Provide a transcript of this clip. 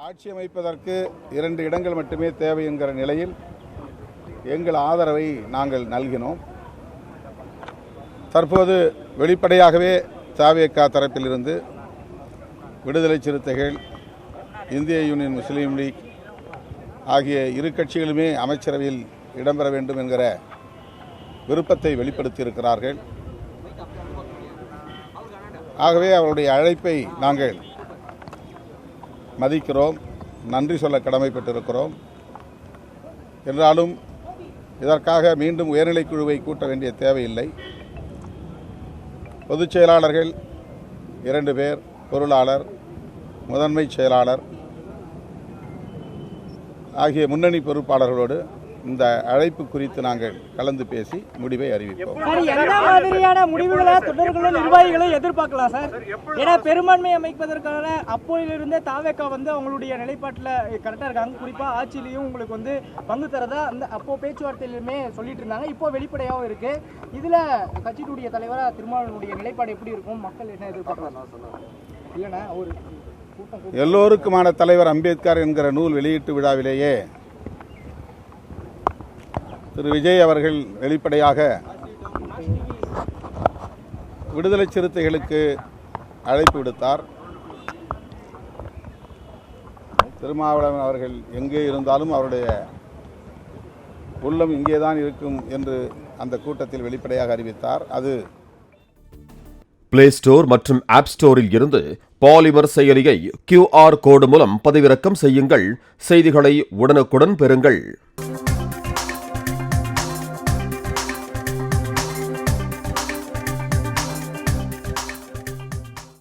ஆட்சி அமைப்பதற்கு 2 இடங்கள் மட்டுமே தேவை என்கிற நிலையில் எங்கள் ஆதரவை நாங்கள் நல்கினோம். தற்போது வெளிப்படையாகவே தவேகா தரப்பிலிருந்து விடுதலை சிறுத்தைகள், இந்திய யூனியன் முஸ்லீம் லீக் ஆகிய இரு கட்சிகளுமே அமைச்சரவையில் இடம்பெற வேண்டும் என்கிற விருப்பத்தை வெளிப்படுத்தியிருக்கிறார்கள். ஆகவே அவருடைய அழைப்பை நாங்கள் மதிக்கிறோம், நன்றி சொல்ல கடமைப்பட்டிருக்கிறோம். என்றாலும் இதற்காக மீண்டும் உயர்நிலைக்குழுவை கூட்ட வேண்டிய தேவையில்லை. பொதுச் செயலாளர்கள் 2 பேர், பொருளாளர், முதன்மை செயலாளர் ஆகிய முன்னணி பொறுப்பாளர்களோடு இந்த அழைப்பு குறித்து நாங்கள் கலந்து பேசி முடிவை அறிவிப்போம். என்ன மாதிரியான முடிவுகளை தொண்டர்களும் நிர்வாகிகளும் எதிர்பார்க்கலாம் சார்? ஏன்னா பெரும்பான்மை அமைப்பதற்கான அப்போதிலிருந்தே தவேகா அவங்களுடைய நிலைப்பாட்டில் கரெக்டாக இருக்காங்க. குறிப்பாக ஆட்சியிலையும் உங்களுக்கு பங்கு தரதா அப்போ பேச்சுவார்த்தையிலுமே சொல்லிட்டு இருந்தாங்க. இப்போ வெளிப்படையாகவும் இருக்கு. இதில் கட்சியினுடைய தலைவராக திருமாவளவனுடைய நிலைப்பாடு எப்படி இருக்கும்? மக்கள் என்ன எதிர்பார்க்கலாம்? இல்லைன்னா ஒரு எல்லோருக்குமான தலைவர் அம்பேத்கர் என்கிற நூல் வெளியீட்டு விழாவிலேயே திரு விஜய் அவர்கள் வெளிப்படையாக விடுதலை சிறுத்தைகளுக்கு அழைப்பு விடுத்தார். திருமாவளவன் அவர்கள் எங்கே இருந்தாலும் அவருடைய உள்ளம் இங்கேதான் இருக்கும் என்று அந்த கூட்டத்தில் வெளிப்படையாக அறிவித்தார். அது பிளே ஸ்டோர் மற்றும் ஆப் ஸ்டோரில் இருந்து பாலிமர் செயலியை QR கோடு மூலம் பதிவிறக்கம் செய்யுங்கள். செய்திகளை உடனுக்குடன் பெறுங்கள்.